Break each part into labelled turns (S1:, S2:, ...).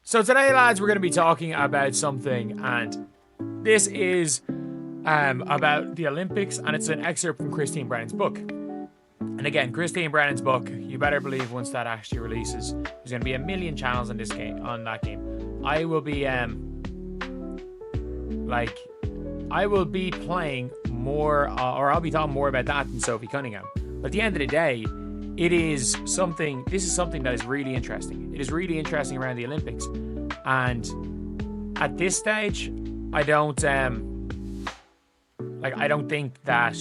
S1: So today, lads, we're going to be talking about something, and this is about the Olympics, and it's an excerpt from Christine Brennan's book. And again, Christine Brennan's book, you better believe once that actually releases, there's going to be a million channels on this game, on that game. I will be playing more, or I'll be talking more about that than Sophie Cunningham. But at the end of the day, this is something that is really interesting. It is really interesting around the Olympics. And at this stage, I don't think that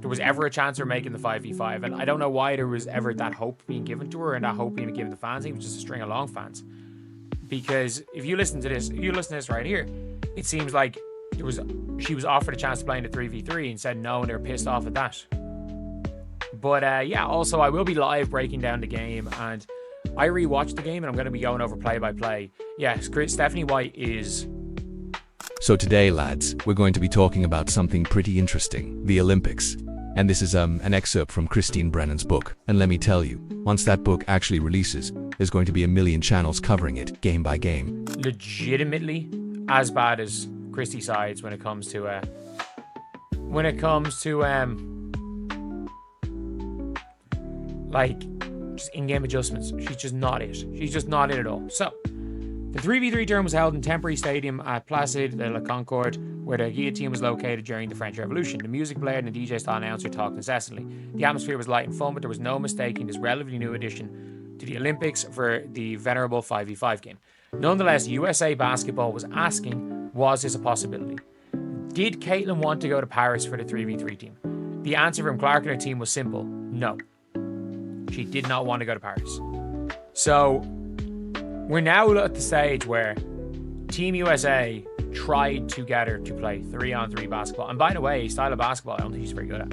S1: there was ever a chance of her making the 5v5. And I don't know why there was ever that hope being given to her and that hope being given to fans. I think it was just a string of long fans. Because if you listen to this right here, it seems like she was offered a chance to play in the 3v3 and said no, and they were pissed off at that. But also I will be live breaking down the game, and I rewatched the game and I'm going to be going over play by play. Yes, Stephanie White is...
S2: So today, lads, we're going to be talking about something pretty interesting, the Olympics. And this is an excerpt from Christine Brennan's book. And let me tell you, once that book actually releases, there's going to be a million channels covering it, game by game.
S1: Legitimately as bad as Christy sides when it comes to just in-game adjustments. She's just not it. She's just not it at all. So, the 3v3 tournament was held in temporary stadium at Placide de la Concorde, where the guillotine was located during the French Revolution. The music played and the DJ-style announcer talked incessantly. The atmosphere was light and fun, but there was no mistaking this relatively new addition to the Olympics for the venerable 5v5 game. Nonetheless, USA Basketball was asking, was this a possibility? Did Caitlin want to go to Paris for the 3v3 team? The answer from Clark and her team was simple, no. She did not want to go to Paris. So, we're now at the stage where Team USA tried to get her to play 3-on-3 basketball. And by the way, style of basketball, I don't think she's very good at.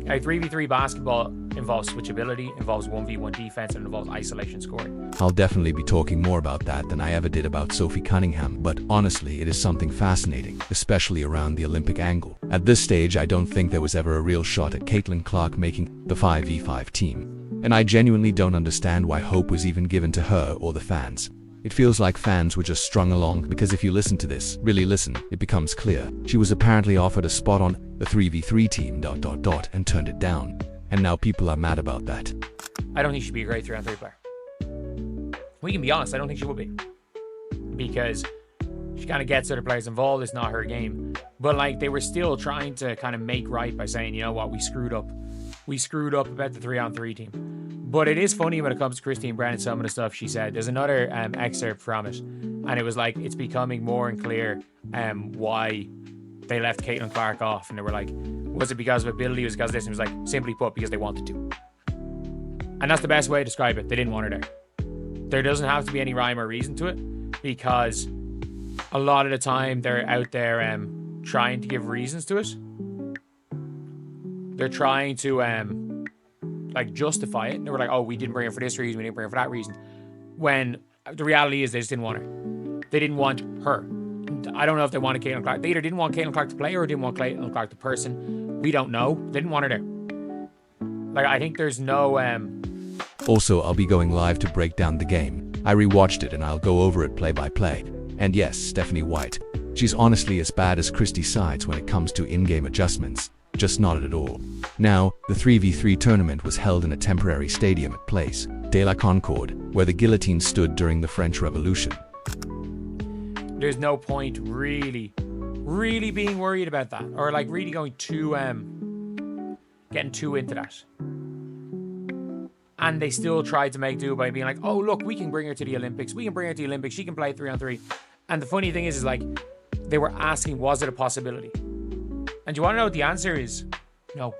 S1: 3v3 basketball involves switchability, involves 1v1 defense, and involves isolation scoring.
S2: I'll definitely be talking more about that than I ever did about Sophie Cunningham, but honestly, it is something fascinating, especially around the Olympic angle. At this stage, I don't think there was ever a real shot at Caitlin Clark making the 5v5 team. And I genuinely don't understand why hope was even given to her or the fans. It feels like fans were just strung along, because if you listen to this, really listen, it becomes clear. She was apparently offered a spot on the 3v3 team ... and turned it down. And now people are mad about that.
S1: I don't think she'd be a great 3-on-3 player. We can be honest, I don't think she would be. Because she kind of gets other players involved, it's not her game. But they were still trying to kind of make right by saying, you know what, we screwed up. We screwed up about the 3-on-3 team. But it is funny when it comes to Christine Brennan, some of the stuff she said. There's another excerpt from it, and it was like, it's becoming more and clear why they left Caitlin Clark off. And they were like, was it because of ability? Was it because of this? And it was like, simply put, because they wanted to. And that's the best way to describe it. They didn't want her there. There doesn't have to be any rhyme or reason to it, because a lot of the time they're out there trying to give reasons to it. They're trying to justify it. And they were like, oh, we didn't bring her for this reason, we didn't bring her for that reason. When the reality is they just didn't want her. They didn't want her. I don't know if they wanted Caitlin Clark. They either didn't want Caitlin Clark to play or didn't want Caitlin Clark the person. We don't know. They didn't want her there. I think there's no...
S2: Also, I'll be going live to break down the game. I rewatched it and I'll go over it play by play. And yes, Stephanie White. She's honestly as bad as Christy sides when it comes to in-game adjustments. Just not at all. Now, the 3v3 tournament was held in a temporary stadium at Place de la Concorde, where the guillotine stood during the French Revolution.
S1: There's no point really being worried about that, or really going too getting too into that. And they still tried to make do by being like, oh look, we can bring her to the Olympics, she can play 3-on-3. And the funny thing is they were asking, was it a possibility? And do you want to know what the answer is? No.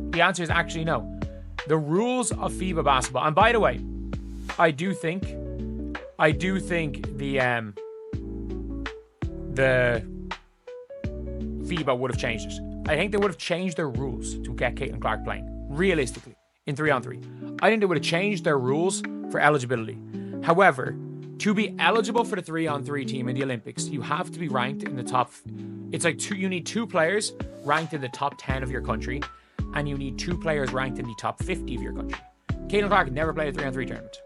S1: The answer is actually no. The rules of FIBA basketball, and by the way, I do think the FIBA would have changed it. I think they would have changed their rules to get Caitlin Clark playing, realistically, in 3-on-3. I think they would have changed their rules for eligibility. However, to be eligible for the 3-on-3 team in the Olympics, you have to be ranked in the top... you need 2 players ranked in the top 10 of your country, and you need 2 players ranked in the top 50 of your country. Caitlin Clark never played a 3-on-3 tournament.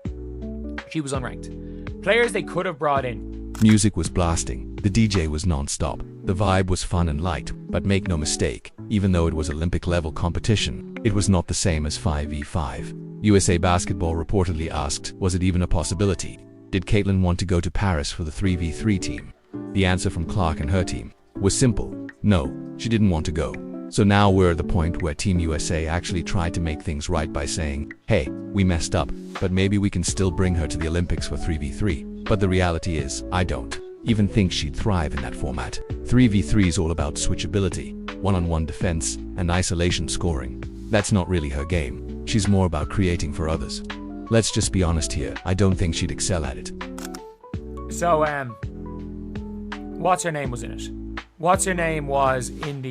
S1: She was unranked. Players they could have brought in.
S2: Music was blasting, the DJ was non-stop, the vibe was fun and light, but make no mistake, even though it was Olympic-level competition, it was not the same as 5v5. USA Basketball reportedly asked, was it even a possibility? Did Caitlin want to go to Paris for the 3v3 team? The answer from Clark and her team was simple. No, she didn't want to go. So now we're at the point where Team USA actually tried to make things right by saying, hey, we messed up, but maybe we can still bring her to the Olympics for 3v3. But the reality is, I don't even think she'd thrive in that format. 3v3 is all about switchability, one-on-one defense, and isolation scoring. That's not really her game. She's more about creating for others. Let's just be honest here, I don't think she'd excel at it.
S1: So, what's her name was in it? What's her name was in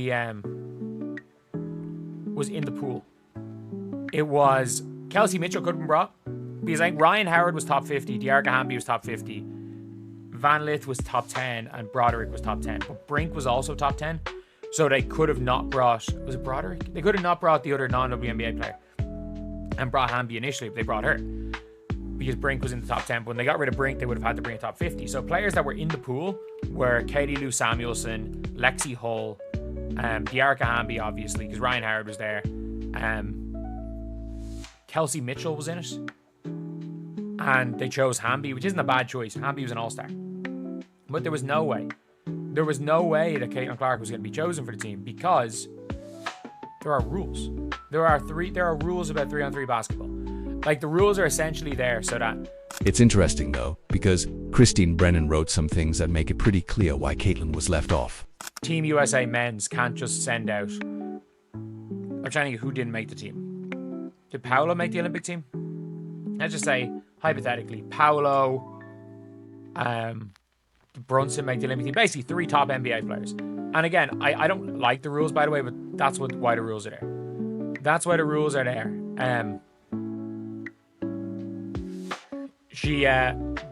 S1: the pool. It was Kelsey Mitchell could have been brought because I think Ryan Howard was top 50, Diarca Hamby was top 50, Van Lith was top 10, and Broderick was top 10. But Brink was also top 10, so they could have not brought. Was it Broderick? They could have not brought the other non-WNBA player and brought Hamby initially, but they brought her because Brink was in the top 10. But when they got rid of Brink, they would have had to bring a top 50. So players that were in the pool were Katie Lou Samuelson, Lexi Hull, Diarca Hamby, obviously, because Ryan Howard was there. Kelsey Mitchell was in it. And they chose Hamby, which isn't a bad choice. Hamby was an all-star. But there was no way. There was no way that Caitlin Clark was going to be chosen for the team because there are rules. There are rules about 3-on-3 basketball. Like, the rules are essentially there so that...
S2: It's interesting, though, because Christine Brennan wrote some things that make it pretty clear why Caitlin was left off.
S1: Team USA men's can't just send out... I'm trying to think who didn't make the team. Did Paolo make the Olympic team? Let's just say, hypothetically, Paolo, Brunson make the Olympic team. Basically, 3 top NBA players. And again, I don't like the rules, by the way, but that's why the rules are there. That's why the rules are there.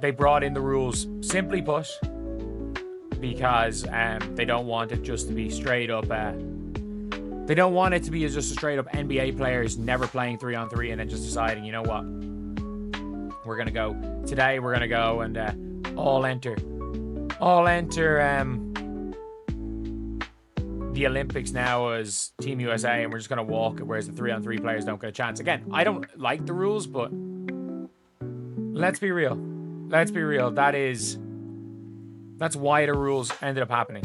S1: They brought in the rules, simply put, because they don't want it just to be straight up. They don't want it to be just a straight up NBA players never playing 3-on-3 and then just deciding, you know what, we're gonna go today. We're gonna go and all enter the Olympics now as Team USA, and we're just gonna walk it. Whereas the 3-on-3 players don't get a chance. Again, I don't like the rules, but let's be real. Let's be real. That's why the rules ended up happening.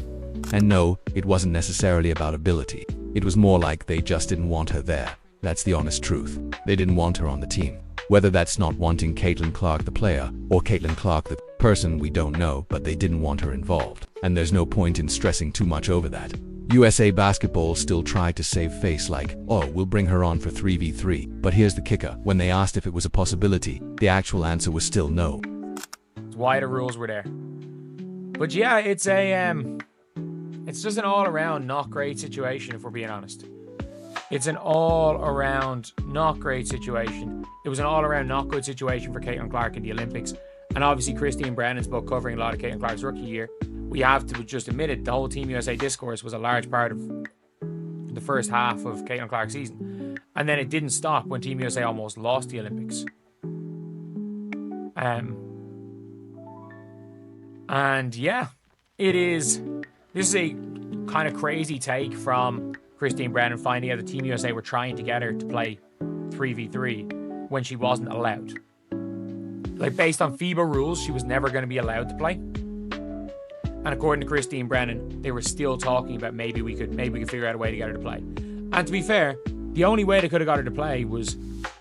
S2: And no, it wasn't necessarily about ability. It was more like they just didn't want her there. That's the honest truth. They didn't want her on the team. Whether that's not wanting Caitlin Clark the player, or Caitlin Clark the person, we don't know, but they didn't want her involved. And there's no point in stressing too much over that. USA Basketball still tried to save face like, oh, we'll bring her on for 3v3. But here's the kicker. When they asked if it was a possibility, the actual answer was still no.
S1: That's why the rules were there. But yeah, it's just an all-around not great situation, if we're being honest. It's an all-around not great situation. It was an all-around not good situation for Caitlin Clark in the Olympics. And obviously Christine Brennan's book covering a lot of Caitlin Clark's rookie year. We have to just admit it, the whole Team USA discourse was a large part of the first half of Caitlin Clark's season. And then it didn't stop when Team USA almost lost the Olympics. And yeah, this is a kind of crazy take from Christine Brennan finding out the Team USA were trying to get her to play 3v3 when she wasn't allowed. Like, based on FIBA rules, she was never going to be allowed to play. And according to Christine Brennan, they were still talking about maybe we could figure out a way to get her to play. And to be fair, the only way they could have got her to play was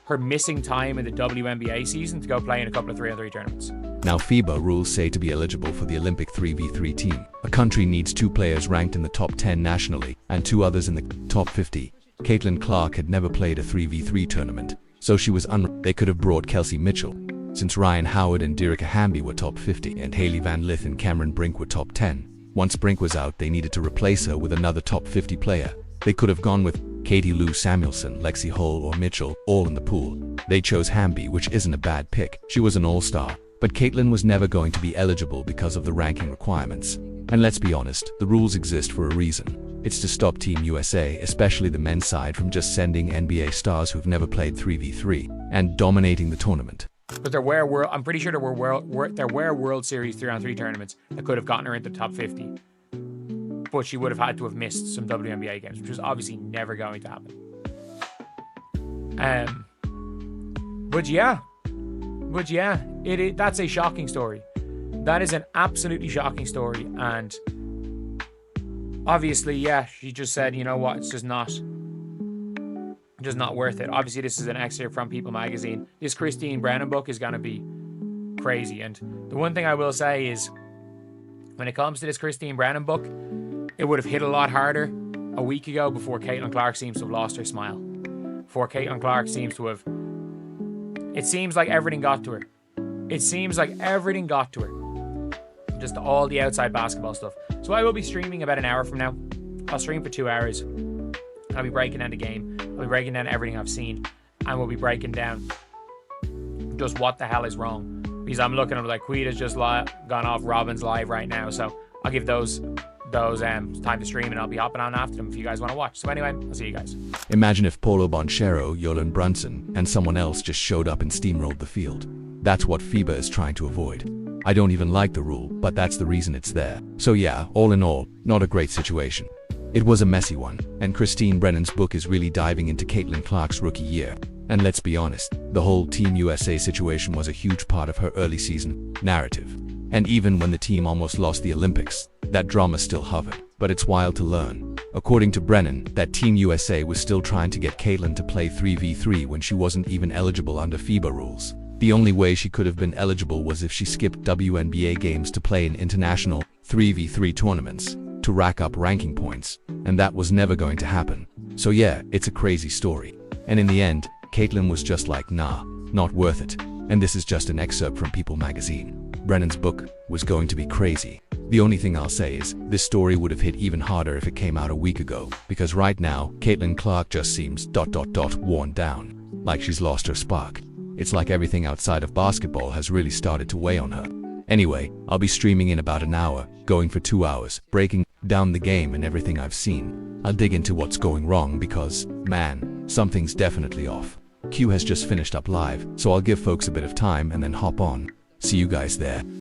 S1: her missing time in the WNBA season to go play in a couple of 3-on-3 tournaments.
S2: Now, FIBA rules say to be eligible for the Olympic 3v3 team, a country needs 2 players ranked in the top 10 nationally and 2 others in the top 50. Caitlin Clark had never played a 3v3 tournament, so she was they could have brought Kelsey Mitchell, since Ryan Howard and Diarca Hamby were top 50 and Hailey Van Lith and Cameron Brink were top 10. Once Brink was out, they needed to replace her with another top 50 player. They could have gone with Katie Lou Samuelson, Lexi Hull, or Mitchell, all in the pool. They chose Hamby, which isn't a bad pick. She was an all-star. But Caitlin was never going to be eligible because of the ranking requirements. And let's be honest, the rules exist for a reason. It's to stop Team USA, especially the men's side, from just sending NBA stars who've never played 3v3 and dominating the tournament.
S1: But I'm pretty sure there were World Series 3-on-3 tournaments that could have gotten her into the top 50. But she would have had to have missed some WNBA games, which was obviously never going to happen. But yeah, that's a shocking story. That is an absolutely shocking story. And obviously, yeah, she just said, you know what, it's just not worth it. Obviously, this is an excerpt from People magazine. This Christine Brennan book is going to be crazy. And the one thing I will say is, when it comes to this Christine Brennan book, it would have hit a lot harder a week ago before Caitlin Clark seems to have lost her smile. Before Caitlin Clark seems to have... It seems like everything got to her. Just all the outside basketball stuff. So I will be streaming about an hour from now. I'll stream for 2 hours. I'll be breaking down the game. I'll be breaking down everything I've seen. And we'll be breaking down just what the hell is wrong. Because I'm looking at like Quita's just gone off Robin's live right now. So I'll give those time to stream, and I'll be hopping on after them if you guys want to watch. So anyway, I'll see you guys.
S2: Imagine if Polo Bonchero, Yolan Brunson, and someone else just showed up and steamrolled the field. That's what FIBA is trying to avoid. I don't even like the rule, but that's the reason it's there. So yeah, all in all, not a great situation. It was a messy one, and Christine Brennan's book is really diving into Caitlin Clark's rookie year. And let's be honest, the whole Team USA situation was a huge part of her early season narrative. And even when the team almost lost the Olympics, that drama still hovered. But it's wild to learn. According to Brennan, that Team USA was still trying to get Caitlin to play 3v3 when she wasn't even eligible under FIBA rules. The only way she could have been eligible was if she skipped WNBA games to play in international 3v3 tournaments to rack up ranking points, and that was never going to happen. So yeah, it's a crazy story. And in the end, Caitlin was just like, nah, not worth it. And this is just an excerpt from People magazine. Brennan's book was going to be crazy. The only thing I'll say is, this story would have hit even harder if it came out a week ago, because right now, Caitlin Clark just seems ... worn down. Like she's lost her spark. It's like everything outside of basketball has really started to weigh on her. Anyway, I'll be streaming in about an hour, going for 2 hours, breaking down the game and everything I've seen. I'll dig into what's going wrong because, man, something's definitely off. Q has just finished up live, so I'll give folks a bit of time and then hop on. See you guys there.